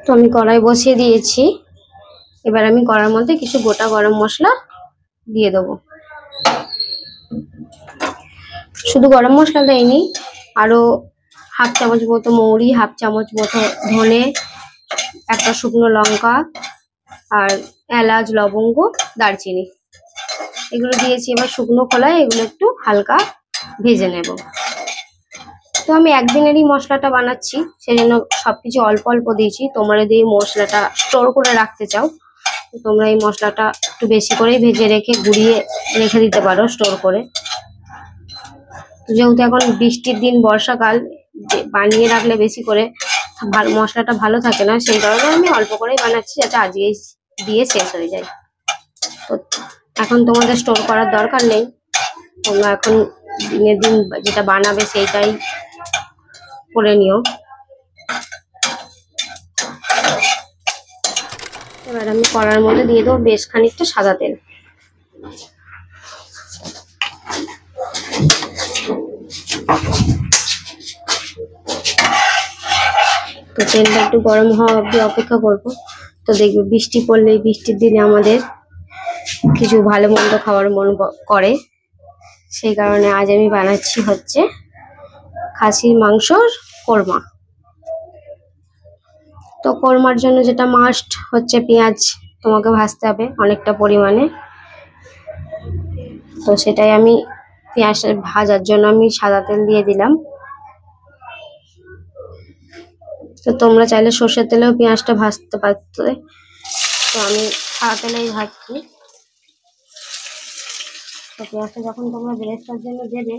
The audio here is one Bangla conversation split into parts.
তো আমি কড়াই বসিয়ে দিয়েছি। এবার আমি কড়ার মধ্যে কিছু গোটা গরম মশলা দিয়ে দেবো। শুধু গরম মশলা দেয়নি, আরো হাফ চামচ মতো মৌরি, হাফ চামচ মতো ধনে, একটা শুকনো লঙ্কা, আর এলাচ, লবঙ্গ, দারচিনি এগুলো দিয়েছি। এবার শুকনো খোলায় এগুলো একটু হালকা ভেজে নেব। তো আমি একদিনেরই মশলাটা বানাচ্ছি, সেই জন্য সবকিছু অল্প অল্প দিয়েছি। তোমরা যদি এই মশলাটা স্টোর করে রাখতে চাও, তো তোমরা এই মশলাটা একটু বেশি করেই ভেজে রেখে গুঁড়িয়ে রেখে দিতে পারো স্টোর করে। তো যেহেতু এখন বৃষ্টির দিন, বর্ষাকাল, বানিয়ে রাখলে বেশি করে মশলাটা ভালো থাকে না, সেই কারণে আমি অল্প করেই বানাচ্ছি, যাতে আজকেই দিয়ে শেষ হয়ে যায়। তো এখন তোমাদের স্টোর করার দরকার নেই, তোমরা এখন দিনের দিন যেটা বানাবে সেইটাই করে নিও। এবার আমি কড়ার মধ্যে দিয়ে দেবো বেশ খানিকটা সাদা তেল। তো তেলটা একটু গরম হওয়া অবধি অপেক্ষা করবো। তো দেখবে বৃষ্টি পড়লে, বৃষ্টির দিনে আমাদের কিছু ভালো মন্দ খাওয়ার মন করে, সেই কারণে আজ আমি বানাচ্ছি হচ্ছে খাসির মাংসর কোরমা। তো কোরমার জন্য যেটা মাস্ট হচ্ছে পেঁয়াজ তোমাকে ভাজতে হবে অনেকটা পরিমাণে। তো সেটাই আমি পেঁয়াজ ভাজার জন্য আমি সাদা তেল দিয়ে দিলাম। তো তোমরা চাইলে সর্ষের তেলেও পেঁয়াজটা ভাজতে পারতে, তো আমি সাদা তেলেই ভাজছি। তো পেঁয়াজটা যখন তোমরা বেরেস্তার জন্য দেবে,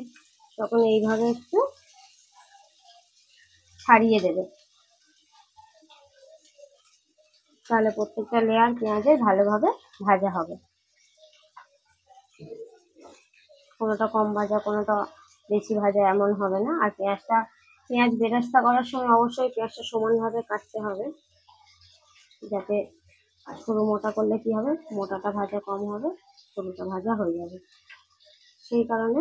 তখন এইভাবে একটু ছাড়িয়ে দেবে, তাহলে প্রত্যেকটা লেয়ার পেঁয়াজের ভালোভাবে ভাজা হবে। কোনোটা কম ভাজা, কোনোটা বেশি ভাজা এমন হবে না। আর পেঁয়াজ বেরেস্তা করার সময় অবশ্যই পেঁয়াজটা সমানভাবে কাটতে হবে, যাতে সরু মোটা করলে কি হবে, মোটাটা ভাজা কম হবে, সরুটা ভাজা হয়ে যাবে। সেই কারণে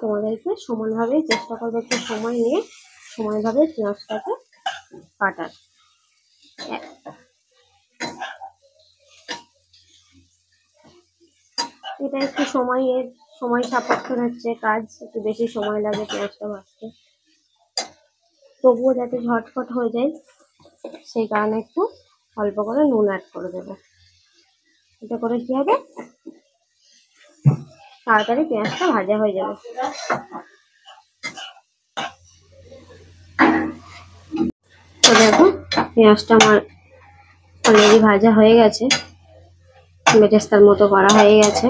তোমাদেরকে সমানভাবে চেষ্টা করবে, একটু সময় নিয়ে সমানভাবে পেঁয়াজটাকে কাটার। এটা একটু সময় সাপেক্ষ হচ্ছে কাজ, একটু বেশি সময় লাগে পেঁয়াজটা ভাজতে, তবুও যাতে ঝটফট হয়ে যায় সেই কারণে একটু অল্প করে নুন অ্যাড করে দেবো। এটা করে কি হবে, তাড়াতাড়ি পেঁয়াজটা ভাজা হয়ে যাবে। তো দেখো পেঁয়াজটা আমার অলরেডি ভাজা হয়ে গেছে, বেরেস্তার মতো করা হয়ে গেছে।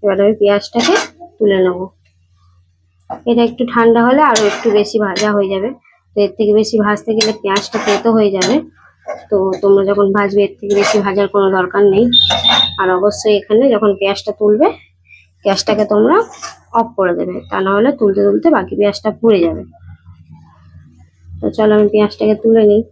এবার আমি পেঁয়াজটাকে তুলে নেব। এটা একটু ঠান্ডা হলে আরো একটু বেশি ভাজা হয়ে যাবে। তো এর থেকে বেশি ভাজতে গেলে পেঁয়াজটা তেতো হয়ে যাবে। তো তোমরা যখন ভাজবে এর থেকে বেশি ভাজার কোনো দরকার নেই। আর অবশ্যই এখানে যখন পেঁয়াজটা তুলবে, গ্যাসটাকে তোমরা অফ করে দেবে, তা না হলে তুলতে তুলতে বাকি পেঁয়াজটা পুড়ে যাবে। তো চলো আমি পেঁয়াজটাকে তুলে নিই।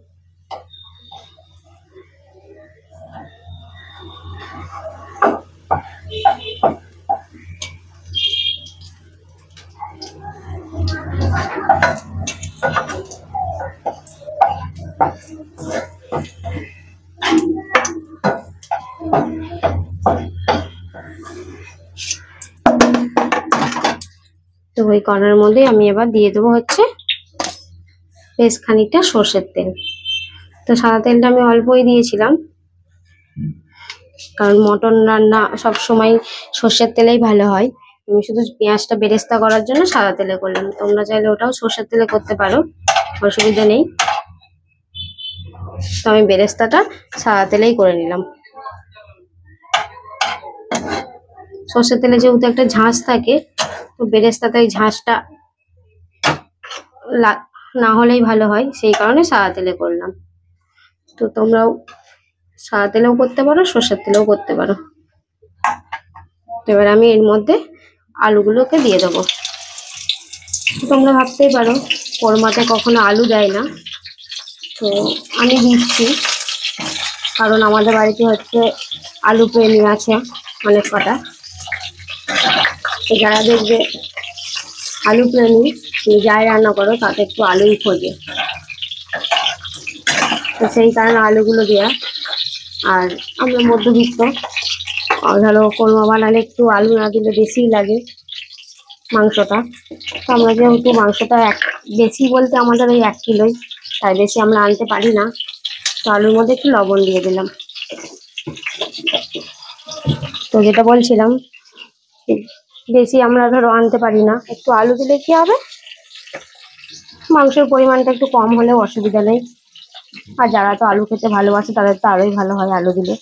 তো ওই কড়ার মধ্যে আমি এবার দিয়ে দেবো হচ্ছে বেশ খানিকটা সর্ষের তেল। তো সাদা তেলটা আমি অল্পই দিয়েছিলাম, কারণ মটন রান্না সব সময় সর্ষের তেলেই ভালো হয়। আমি শুধু পেঁয়াজটা বেরেস্তা করার জন্য সাদা তেলে করলাম, তোমরা চাইলে ওটাও সর্ষের তেলে করতে পারো, অসুবিধা নেই। তো আমি বেরেস্তাটা সাদা তেলেই করে নিলাম। সর্ষের তেলে যেহেতু একটা ঝাঁঝ থাকে, তো বেরেস্তাতে ওই ঝাঁঝটা না হলেই ভালো হয়, সেই কারণে সাদা তেলে করলাম। তো তোমরাও সাদা তেলেও করতে পারো, সর্ষের তেলেও করতে পারো। তো এবার আমি এর মধ্যে আলুগুলোকে দিয়ে দেবো। তোমরা ভাবতেই পারো কোরমাতে কখনো আলু দেয় না, তো আমি দিচ্ছি কারণ আমাদের বাড়িতে হচ্ছে আলু প্রেমী আছে অনেক কটা। তো যারা দেখবে আলু প্রেমী, যাই রান্না করো তাতে একটু আলুই খোঁজে, তো সেই কারণে আলুগুলো দেওয়া। আর আমরা মধ্যবিত্ত, ধরো কোরমা বানালে একটু আলু না দিলে বেশিই লাগে মাংসটা। তো আমরা যেহেতু মাংসটা বেশি বলতে আমাদের ওই 1 কিলোই, তাই বেশি আমরা আনতে পারি না, তো আলুর মধ্যে একটু লবণ দিয়ে দিলাম। তো যেটা বলছিলাম, বেশি আমরা ধরো আনতে পারি না, একটু আলু দিলে কি হবে, মাংসের পরিমাণটা একটু কম হলেও অসুবিধা নেই। আর যারা তো আলু খেতে ভালোবাসে তাদের তো আরোই ভালো হয় আলু দিলে।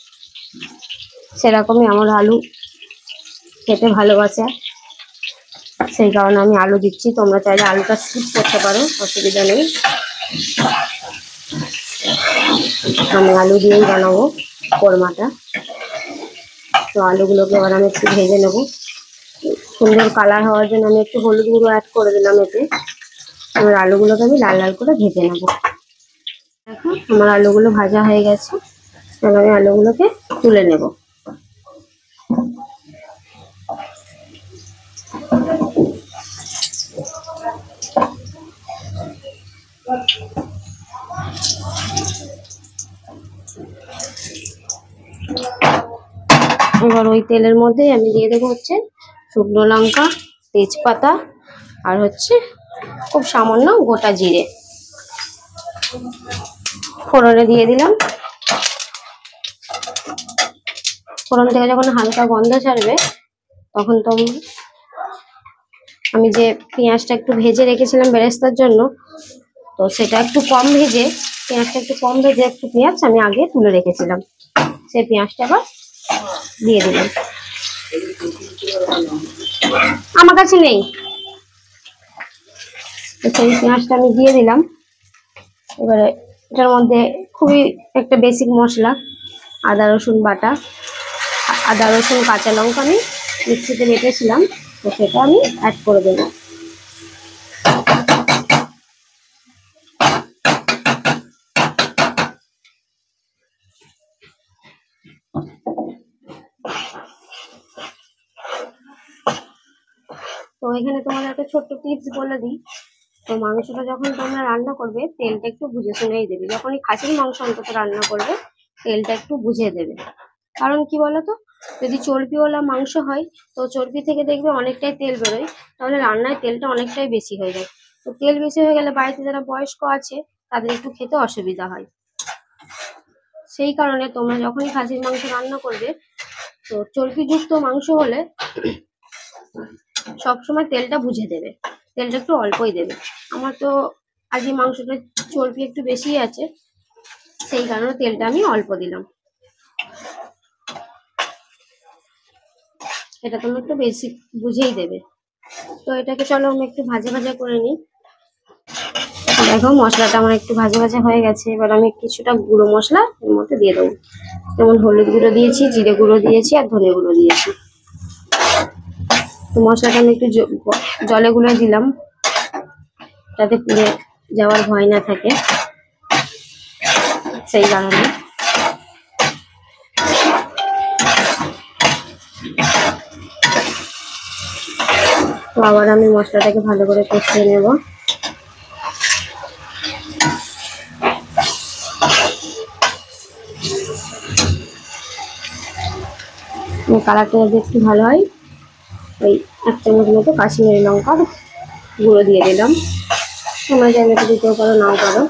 সেরকমই আমার আলু খেতে ভালোবাসে, সেই কারণে আমি আলু দিচ্ছি। তোমরা চাইলে আলুটা স্কিপ করতে পারো, অসুবিধা নেই। আমি আলু দিয়েই বানাবো কোরমাটা। তো আলুগুলোকে এবার আমি একটু ভেজে নেবো। সুন্দর কালার হওয়ার জন্য আমি একটু হলুদ গুঁড়ো অ্যাড করে দিলাম এতে। আমার আলুগুলোকে আমি লাল লাল করে ভেজে নেবো। দেখো আমার আলুগুলো ভাজা হয়ে গেছে, এবার আমি আলুগুলোকে তুলে নেব। এবার ওই তেলের মধ্যে আমি দিয়ে দেবো হচ্ছে শুকনো লঙ্কা, তেজপাতা, আর হচ্ছে খুব সামান্য গোটা জিরে ফোড়নে দিয়ে দিলাম। ফোড়ন থেকে যখন হালকা গন্ধ ছাড়বে তখন তো আমি যে পেঁয়াজটা একটু ভেজে রেখেছিলাম বেরেস্তার জন্য, তো সেটা একটু কম ভেজে, পেঁয়াজটা একটু কম ভেজে একটু পেঁয়াজ আমি আগে তুলে রেখেছিলাম, সেই পেঁয়াজটা আবার দিয়ে দিলাম। আমার কাছে নেই, সেই পেঁয়াজটা আমি দিয়ে দিলাম। এবারে এটার মধ্যে খুবই একটা বেসিক মশলা, আদা রসুন বাটা, আদা রসুন কাঁচা লঙ্কা আমি মিক্সিতে বেটেছিলাম, তো সেটা আমি অ্যাড করে দেবো। তো এখানে তোমাদের একটা ছোট্ট টিপস বলে দিই, তো মাংসটা যখন তোমরা রান্না করবে তেলটা একটু বুঝে শুনেই দেবে। যখনই খাসির মাংস অন্তত রান্না করবে তেলটা একটু বুঝে দেবে। কারণ কি বলতো, যদি চর্বিওয়ালা মাংস হয় তো চর্বি থেকে দেখবে অনেকটাই তেল বেরোয়, তাহলে রান্নায় তেলটা অনেকটাই বেশি হয়ে যায়। তো তেল বেশি হয়ে গেলে বাড়িতে যারা বয়স্ক আছে তাদের একটু খেতে অসুবিধা হয়। সেই কারণে তোমরা যখনই খাসির মাংস রান্না করবে, তো চর্বিযুক্ত মাংস হলে সবসময় তেলটা বুঝে দেবে, তেলটা একটু অল্পই দেবে। আমার তো আজ এই মাংসটা চর্বি একটু বেশি আছে, সেই কারণে তেলটা আমি অল্প দিলাম। এটা তুমি একটু বেশি বুঝেই দেবে। তো এটাকে চলো আমি একটু ভাজা ভাজা করে নিই। দেখো মশলাটা আমার একটু ভাজা ভাজা হয়ে গেছে, এবার আমি কিছুটা গুঁড়ো মশলা এর মধ্যে দিয়ে দেবো। যেমন হলুদ গুঁড়ো দিয়েছি, জিরে গুঁড়ো দিয়েছি, আর ধনে গুঁড়ো দিয়েছি। তো মশলাটা আমি একটু জলে গুলে দিলাম যাতে পুড়ে যাওয়ার ভয় না থাকে, সেই কারণে। তো আবার আমি মশলাটাকে ভালো করে কষিয়ে নেব। কালারটা যদি একটু ভালো হয়, ওই 1 চামচ মতো কাশ্মীরি লঙ্কার গুঁড়ো দিয়ে দিলাম। তোমরা চাইলে একটু দিতেও পারো, নাও পারো।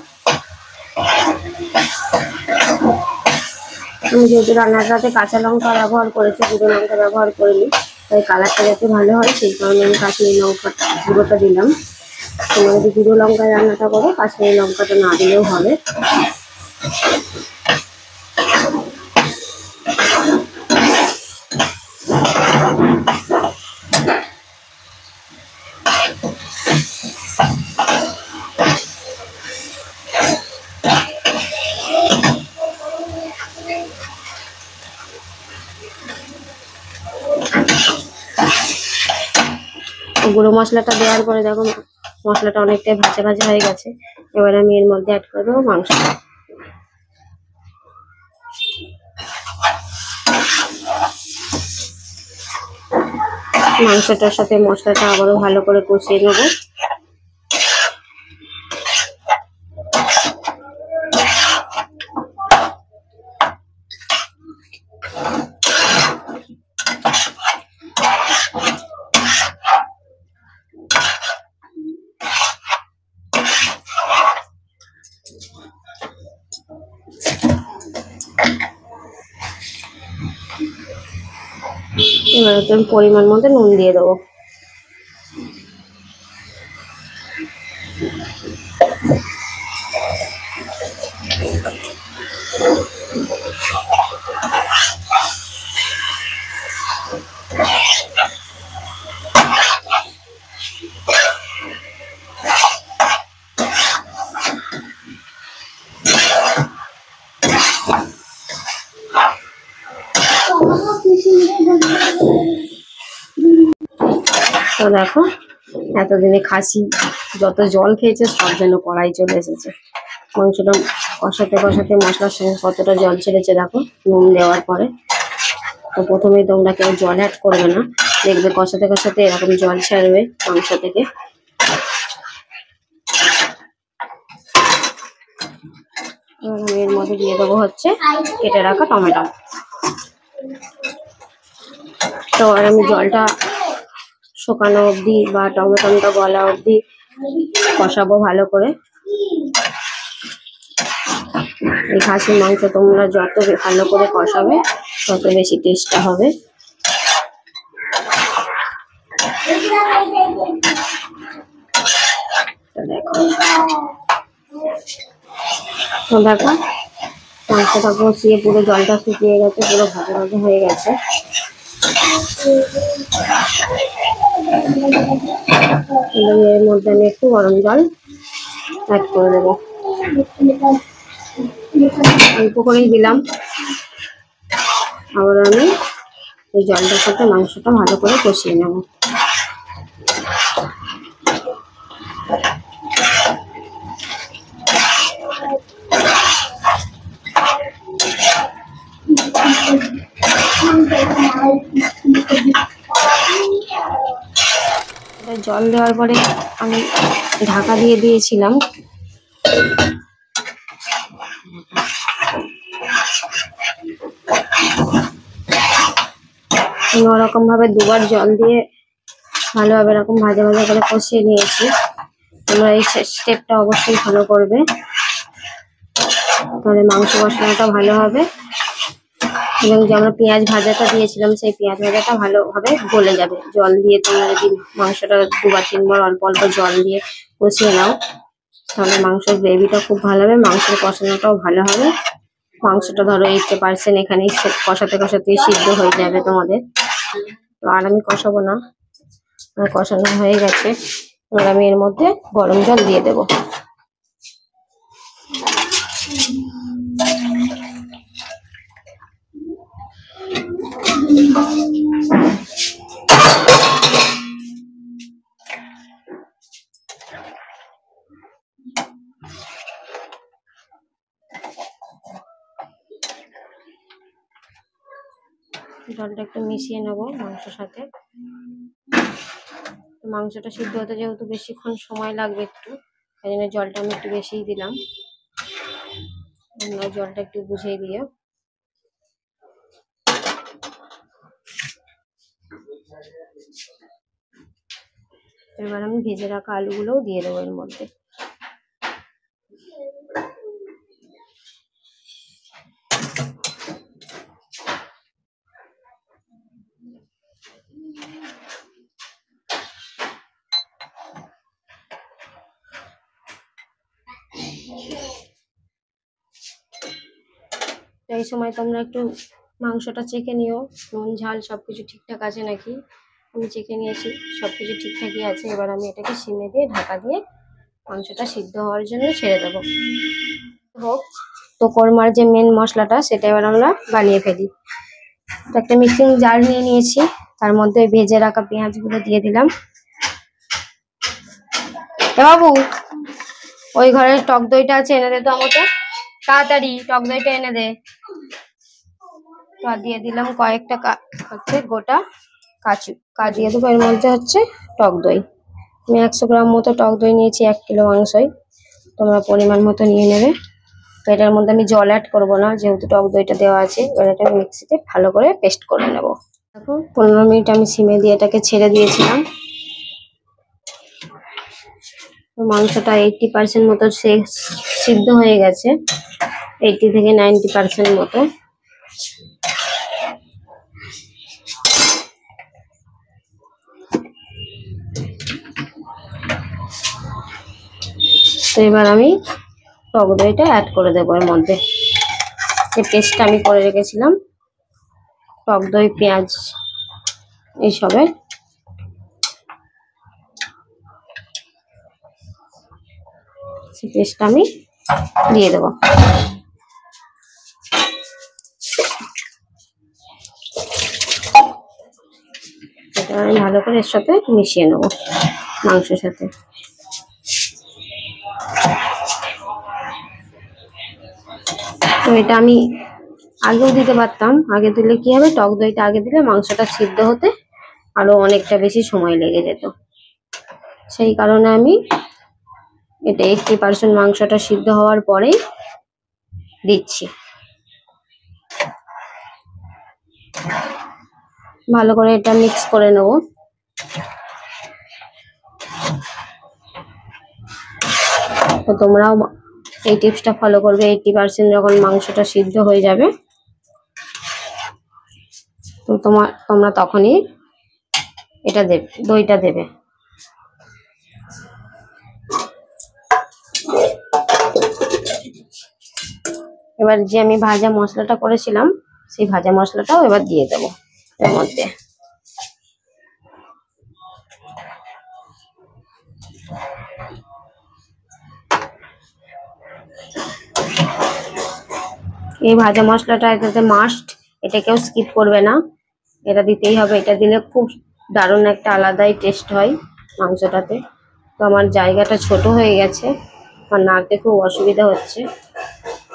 আমি যেহেতু রান্নাটাতে কাঁচা লঙ্কা ব্যবহার করেছি, গুঁড়ো লঙ্কা ব্যবহার করিনি, তাই কালারটা যাতে ভালো হয় সেই কারণে আমি কাশ্মীরি লঙ্কা গুঁড়োটা দিলাম। তোমরা যদি গুঁড়ো লঙ্কায় রান্নাটা করো কাশ্মীরি লঙ্কাটা না দিলেও হবে। গুঁড়ো মশলাটা দেওয়ার পরে দেখো মশলাটা অনেকটাই ভাজা ভাজা হয়ে গেছে। এবার আমি এর মধ্যে অ্যাড করে দেবো মাংসটা। মাংসটার সাথে মশলাটা আবারও ভালো করে কষিয়ে নেব। এবার তুমি পরিমাণ মতো নুন দিয়ে দেবো। তো দেখো এতদিনে খাসি যত জল খেয়েছে সব যেন কড়াই চলে এসেছে। মাংসটা কষাতে কষাতে মশলার সঙ্গে কতটা জল ছেড়েছে দেখো নুন দেওয়ার পরে। তো প্রথমেই তোমরা কেউ জল অ্যাড করবে না, দেখবে কষাতে কষাতে এরকম জল ছাড়বে মাংস থেকে। আমি এর মধ্যে দিয়ে দেবো হচ্ছে কেটে রাখা টমেটো। তো আর আমি জলটা শুকানো অবধি বা টমেটোটা গলা অবধি কষাবো ভালো করে। এই খাসির মাংস তোমরা যত ভালো করে কষাবে তত বেশি টেস্টটা হবে। তো দেখো মাংসটা কষিয়ে পুরো জলটা শুকিয়ে গেছে, পুরো ভাজা ভাজা হয়ে গেছে। এর মধ্যে আমি একটু গরম জল অ্যাড করে দেবো, অল্প করেই দিলাম। আবার আমি এই জলটার সাথে মাংসটা ভালো করে কষিয়ে নেব। জল দেওয়ার পরে আমি ঢাকা দিয়ে দিয়েছিলাম। ওরকম ভাবে দুবার জল দিয়ে ভালোভাবে এরকম ভাজা ভাজা করে কষিয়ে নিয়েছি। তোমরা এই স্টেপটা অবশ্যই ফলো করবে, তাহলে মাংস কষানোটা ভালো হবে এবং যে আমরা পেঁয়াজ ভাজাটা দিয়েছিলাম সেই পেঁয়াজ ভাজাটা ভালোভাবে গলে যাবে। জল দিয়ে তোমরা যদি মাংসটা দুবার তিনবার অল্প অল্প জল দিয়ে কষিয়ে নাও তাহলে মাংসের গ্রেভিটা খুব ভালো হবে, মাংসের কষানোটাও ভালো হবে। মাংসটা ধরো 80% এখানেই কষাতে কষাতেই সিদ্ধ হয়ে যাবে তোমাদের। তো আর আমি কষাবো না, কষানো হয়ে গেছে। এবার আমি এর মধ্যে গরম জল দিয়ে দেবো। জলটা একটু মিশিয়ে নেব মাংসের সাথে। মাংসটা সিদ্ধ হতে যেহেতু বেশিক্ষণ সময় লাগবে একটু, তাই জন্য জলটা আমি একটু বেশিই দিলাম। তোমরা জলটা একটু বুঝিয়ে দিও। এবার আমি ভেজে রাখা আলুগুলোও দিয়ে দেবো এর মধ্যে। এই সময় তোমরা একটু মাংসটা চেখে নিও নুন ঝাল সবকিছু ঠিকঠাক আছে নাকি। আমি চেখে নিয়েছি, সবকিছু ঠিকঠাকই আছে। এবার আমি এটাকে সিমে দিয়ে ঢাকা দিয়ে মাংসটা সিদ্ধ হওয়ার জন্য ছেড়ে দেবো। হোক, তো কোরমার যে মেন মশলাটা সেটা এবার আমরা বানিয়ে ফেলি। তো একটা মিক্সিং জার নিয়ে নিয়েছি, তার মধ্যে ভেজে রাখা পেঁয়াজগুলো দিয়ে দিলাম। এ বাবু, ওই ঘরের টক দইটা আছে এনে দে তো আমাকে, তাড়াতাড়ি টক দইটা এনে দে। আর দিয়ে দিলাম কয়েকটা হচ্ছে গোটা কাজু দিয়ে দেবো এর মধ্যে হচ্ছে টক দই। আমি 100 গ্রাম মতো টক দই নিয়েছি 1 কিলো মাংসই, তোমরা পরিমাণ মতো নিয়ে নেবে। তো এটার মধ্যে আমি জল অ্যাড করবো না যেহেতু টক দইটা দেওয়া আছে। এবার এটা মিক্সিতে ভালো করে পেস্ট করে নেব। দেখো 15 মিনিট আমি সিমে দিয়ে এটাকে ছেড়ে দিয়েছিলাম। মাংসটা 80% মতো সিদ্ধ হয়ে গেছে, 80 থেকে 90% মতো। তো এবার আমি টক দইটা অ্যাড করে দেবো এর মধ্যে। যে পেস্টটা আমি করে রেখেছিলাম টক দই পেঁয়াজ এইসবের, সেই পেস্টটা আমি দিয়ে দেবো। এটা আমি ভালো করে এর সাথে মিশিয়ে নেবো মাংসের সাথে। তো এটা আমি আগেও দিতে পারতাম, আগে দিলে কি হবে, টক দইটা আগে দিলে মাংসটা সিদ্ধ হতে আরো অনেকটা বেশি সময় লেগে যেত। সেই কারণে আমি এটা 80% মাংসটা সিদ্ধ হওয়ার পরেই দিচ্ছি। ভালো করে এটা মিক্স করে নেব। তো তোমরাও এই টিপসটা ফলো করবে। 80% যখন মাংসটা সিদ্ধ হয়ে যাবে তো তোমরা তখনই এটা দেবে, দইটা দেবে। এবার যে আমি ভাজা মশলাটা করেছিলাম সেই ভাজা মশলাটাও এবার দিয়ে দেবো এর মধ্যে। এই ভাজা মশলাটা এটাতে মাস্ট, এটা কেউ স্কিপ করবে না, এটা দিতেই হবে। এটা দিলে খুব দারুণ একটা আলাদাই টেস্ট হয় মাংসটাতে। তো আমার জায়গাটা ছোট হয়ে গেছে, আমার নাড়তে খুব অসুবিধা হচ্ছে,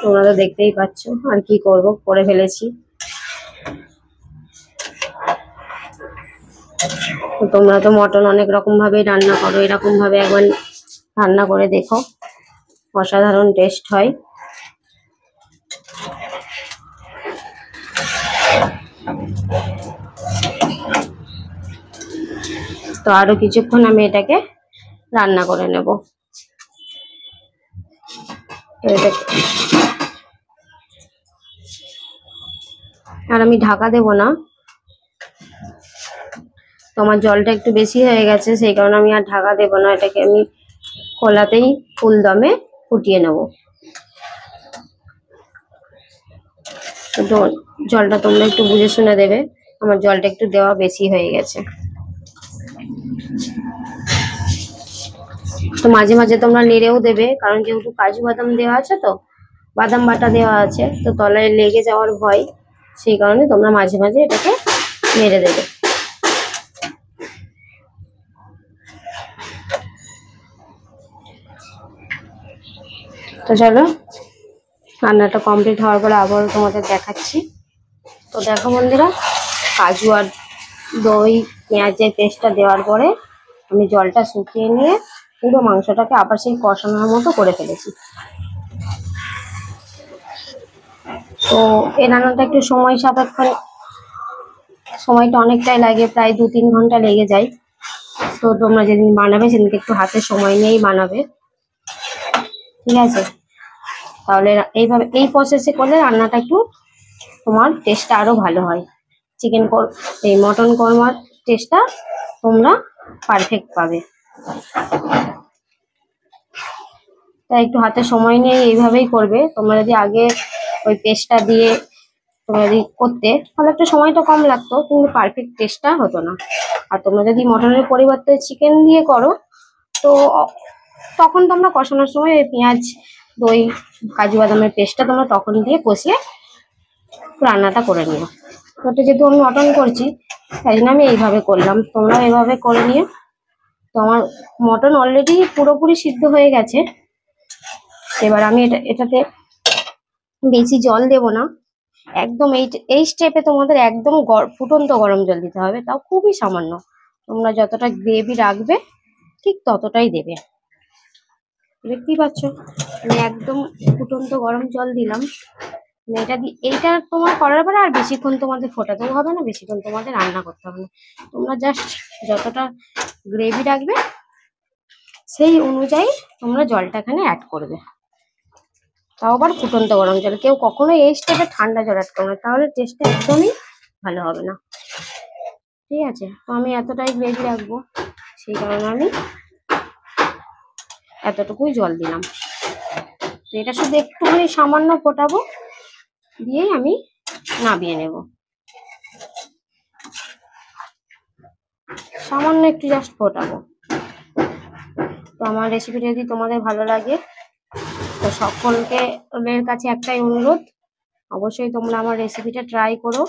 তোমরা তো দেখতেই পাচ্ছ। আর কি করব, করে ফেলেছি। তোমরা তো মটন অনেক রকম ভাবে রান্না করো, এরকম ভাবে একবার রান্না করে দেখো, অসাধারণ টেস্ট হয়। তো আরো কিছুক্ষণ আমি এটাকে রান্না করে নেব। আর আমি ঢাকা দেব না, তোমার জলটা একটু বেশি হয়ে গেছে, সেই কারণে আমি আর ঢাকা দেব না। এটাকে আমি খোলাতেই ফুল দমে ফুটিয়ে নেব। জলটা তোমরা একটু বুঝে শুনে দেবে, আমার জলটা একটু দেওয়া বেশি হয়ে গেছে। তো মাঝে মাঝে তোমরা নেড়েও দেবে, কারণ যেহেতু কাজু বাদাম দেওয়া আছে, তো বাদাম বাটা দেওয়া আছে, তো তলায় লেগে যাওয়ার ভয়, সেই কারণে তোমরা মাঝে মাঝে এটাকে নেড়ে দেবে। তো চলো, রান্নাটা কমপ্লিট হওয়ার পরে আবারও তোমাদের দেখাচ্ছি। তো দেখো বন্ধুরা, কাজু আর দই পেঁয়াজের পেস্টটা দেওয়ার পরে আমি জলটা শুকিয়ে নিয়ে পুরো মাংসটাকে আবার সেই কষানোর মতো করে ফেলেছি। তো এই রান্নাটা একটু সময় সাপেক্ষ, সময়টা অনেকটাই লাগে, প্রায় 2-3 ঘন্টা লেগে যায়। তো তোমরা যেদিন বানাবে সেদিনকে একটু হাতে সময় নিয়েই বানাবে, ঠিক আছে? তাহলে এইভাবে এই প্রসেসে করলে রান্নাটা একটু তোমার টেস্টটা আরো ভালো হয়। এই মটন কোরমার টেস্টটা তোমরা পারফেক্ট পাবে। তাই একটু হাতে সময় নিয়ে এইভাবেই করবে। তোমরা যদি আগে ওই পেস্টটা দিয়ে তোমরা যদি করতে, তাহলে একটু সময়টা কম লাগতো, কিন্তু পারফেক্ট টেস্টটা হতো না। আর তোমরা যদি মটনের পরিবর্তে চিকেন দিয়ে করো, তো তখন তোমরা কষানোর সময় ওই পেঁয়াজ দই কাজু বাদামের পেস্টটা তোমরা তখন দিয়ে কষিয়ে রান্নাটা করে নিও। ওটা যেহেতু আমি মটন করছি, তাই জন্য আমি এইভাবে করলাম, তোমরাও এইভাবে করে নিও। তো আমার মটন অলরেডি পুরোপুরি সিদ্ধ হয়ে গেছে। এবার আমি এটাতে বেশি জল দেব না, একদম এই স্টেপে তোমাদের একদম ফুটন্ত গরম জল দিতে হবে, তাও খুবই সামান্য। তোমরা যতটা গ্রেভি রাখবে ঠিক ততটাই দেবে। দেখতেই পাচ্ছ আমি একদম ফুটন্ত গরম জল দিলাম। এইটা তোমার করার পরে আর বেশিক্ষণ তোমাদের ফোটাতেও হবে না, বেশিক্ষণ তোমাদের রান্না করতে হবে না। তোমরা জাস্ট যতটা গ্রেভি রাখবে সেই অনুযায়ী তোমরা জলটা এখানে অ্যাড করবে, তাও আবার ফুটন্ত গরম জল। কেউ কখনোই এই স্টেপে ঠান্ডা জল অ্যাড করবে না, তাহলে টেস্টটা একদমই ভালো হবে না, ঠিক আছে? তো আমি এতটাই গ্রেভি রাখবো, সেই কারণে আমি এতটুকুই জল দিলাম। তো এটা শুধু একটুখানি সামান্য ফোটাবো, দিয়েই আমি নামিয়ে নেব। সামান্য একটু জাস্ট ফোটাবো। তো আমার রেসিপিটা যদি তোমাদের ভালো লাগে, তো সকলকে ওদের কাছে একটাই অনুরোধ, অবশ্যই তোমরা আমার রেসিপিটা ট্রাই করো।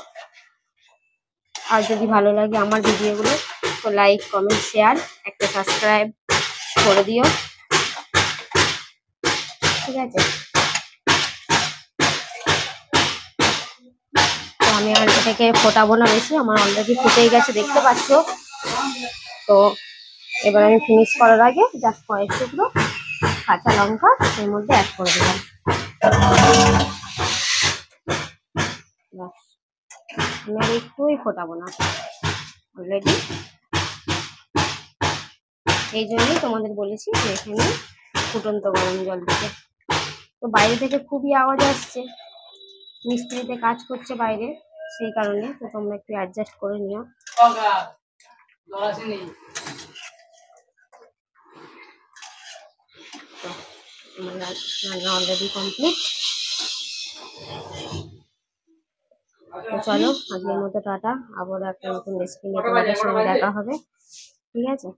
আর যদি ভালো লাগে আমার ভিডিওগুলো, তো লাইক, কমেন্ট, শেয়ার, একটা সাবস্ক্রাইব করে দিও, ঠিক আছে? তো আমি আর এটাকে ফোটাবো না বেশি, আমার অলরেডি ফুটেই গেছে দেখতে পাচ্ছ। তো এবার আমি ফিনিশ করার আগে জাস্ট কয়েক টুকরো কাঁচা লঙ্কা এর মধ্যে অ্যাড করে দিলাম। আমি আর একটুই ফোটাবো না অলরেডি। এই জন্যই তোমাদের বলেছি যে এখানে ফুটন্ত গরম জল দিতে। তো বাইরে থেকে খুবই আওয়াজ আসছে, মিস্ত্রিতে কাজ করছে বাইরে, সেই কারণে। তো তোমরা একটু অ্যাডজাস্ট করে নিও। তো আমার রান্না অলরেডি কমপ্লিট। তো চলো আজকের মতো টাটা, আবার একটা নতুন রেসিপি নিয়ে তোমাদের সঙ্গে দেখা হবে, ঠিক আছে?